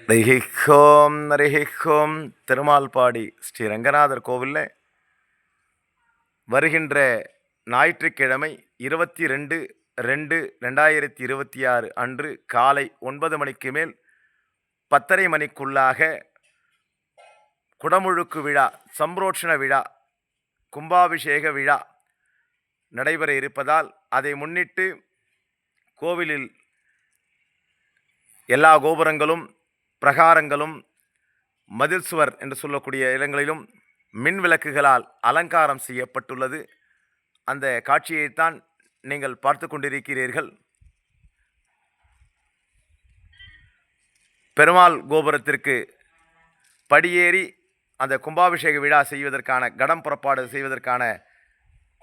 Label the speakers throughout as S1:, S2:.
S1: நரிஹிஹோம் நரிஹிஹோம் திருமால்பாடி ஸ்ரீ ரங்கநாதர் கோவிலில் வருகின்ற ஞாயிற்றுக்கிழமை 22/2/2026 அன்று காலை 9 மணிக்கு மேல் 10:30 மணிக்குள்ளாக குடமுழுக்கு விழா, சம்ரோட்சண விழா, கும்பாபிஷேக விழா நடைபெற இருப்பதால் அதை முன்னிட்டு கோவிலில் எல்லா கோபுரங்களும் பிரகாரங்களும் மதில் சுவர் என்று சொல்லக்கூடிய இடங்களிலும் மின் விளக்குகளால் அலங்காரம் செய்யப்பட்டுள்ளது. அந்த காட்சியைத்தான் நீங்கள் பார்த்து கொண்டிருக்கிறீர்கள். பெருமாள் கோபுரத்திற்கு படியேறி அந்த கும்பாபிஷேக விழா செய்வதற்கான கடம் புறப்பாடு செய்வதற்கான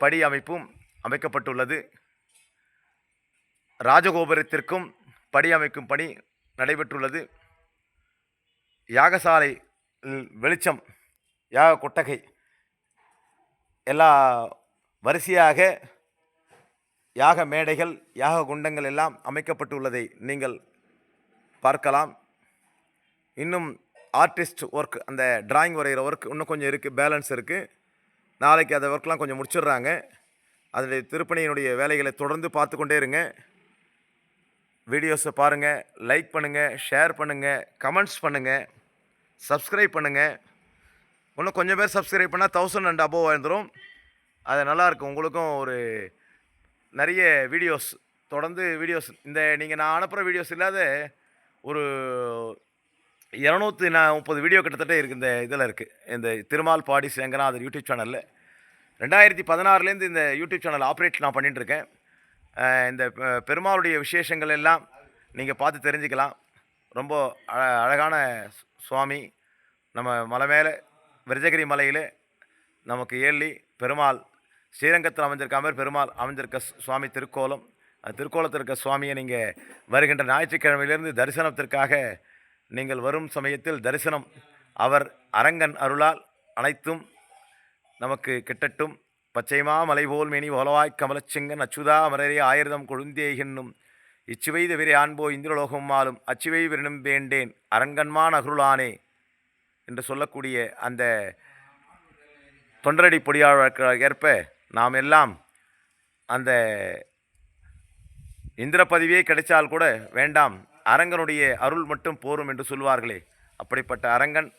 S1: படி அமைப்பும் அமைக்கப்பட்டுள்ளது. ராஜகோபுரத்திற்கும் படி அமைக்கும் பணி நடைபெற்றுள்ளது. யாகசாலை வெளிச்சம், யாக கொட்டகை எல்லா வரிசையாக யாக மேடைகள், யாக குண்டங்கள் எல்லாம் அமைக்கப்பட்டுள்ளதை நீங்கள் பார்க்கலாம். இன்னும் ஆர்டிஸ்ட் ஒர்க், அந்த டிராயிங் வரைகிற ஒர்க் இன்னும் கொஞ்சம் இருக்குது, பேலன்ஸ் இருக்குது. நாளைக்கு அந்த ஒர்க்லாம் கொஞ்சம் முடிச்சிடுறாங்க. அதனுடைய திருப்பணியினுடைய வேலைகளை தொடர்ந்து பார்த்து கொண்டே இருங்க. வீடியோஸை பாருங்கள், லைக் பண்ணுங்கள், ஷேர் பண்ணுங்கள், கமெண்ட்ஸ் பண்ணுங்கள், சப்ஸ்கிரைப் பண்ணுங்கள். இன்னும் கொஞ்சம் பேர் சப்ஸ்கிரைப் பண்ணால் 1000 அண்ட் அபோவ் வந்துடும். அது நல்லாயிருக்கும். உங்களுக்கும் ஒரு நிறைய வீடியோஸ், தொடர்ந்து வீடியோஸ், இந்த நீங்கள் நான் அனுப்புகிற வீடியோஸ் இல்லாத ஒரு 230 வீடியோ கிட்டத்தட்ட இருக்குது. இந்த இதில் இருக்குது, இந்த திருமால்பாடி ஸ்ரீ ரங்கநாதர் யூடியூப் சேனலில். 2016லேருந்து இந்த யூடியூப் சேனல் ஆப்ரேட் நான் பண்ணிட்டுருக்கேன். இந்த பெருமாளுடைய விசேஷங்கள் எல்லாம் நீங்கள் பார்த்து தெரிஞ்சுக்கலாம். ரொம்ப அழகான சுவாமி. நம்ம மலை மேலே விரஜகிரி மலையில் நமக்கு ஏழி பெருமாள் ஸ்ரீரங்கத்தில் அமைஞ்சிருக்காமல் பெருமாள் அமைஞ்சிருக்க சுவாமி திருக்கோலம். அந்த திருக்கோலத்தில் இருக்க சுவாமியை நீங்கள் வருகின்ற ஞாயிற்றுக்கிழமையிலிருந்து தரிசனத்திற்காக நீங்கள் வரும் சமயத்தில் தரிசனம் அவர் அரங்கன் அருளால் அனைத்தும் நமக்கு கிட்டட்டும். பச்சைமா மலை போல் மேனி ஓலவாய் கமலச்சிங்கன் அச்சுதா மரரே ஆயிரதம் கொழுந்தே என்னும் இச்சுவை தவிர ஆன்போ இந்திரலோகம் மாலும் அச்சுவை விரணும் வேண்டேன் அரங்கன்மான் அருளானே என்று சொல்லக்கூடிய அந்த தொண்டரடி பொடியாளருக்கு ஏற்ப நாம் எல்லாம் அந்த இந்திர பதவியே கிடைச்சால் கூட வேண்டாம், அரங்கனுடைய அருள் மட்டும் போரும் என்று சொல்வார்களே, அப்படிப்பட்ட அரங்கன்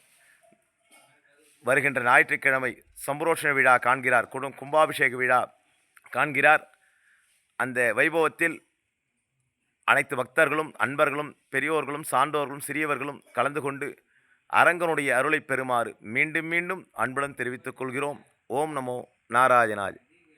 S1: வருகின்ற ஞாயிற்றுக்கிழமை சம்பரோஷண விழா காண்கிறார், கும்பாபிஷேக விழா காண்கிறார். அந்த வைபவத்தில் அனைத்து பக்தர்களும், அன்பர்களும், பெரியோர்களும், சான்றோர்களும், சிறியவர்களும் கலந்து கொண்டு அரங்கனுடைய அருளை பெறுமாறு மீண்டும் மீண்டும் அன்புடன் தெரிவித்துக் கொள்கிறோம். ஓம் நமோ நாராயணாய்.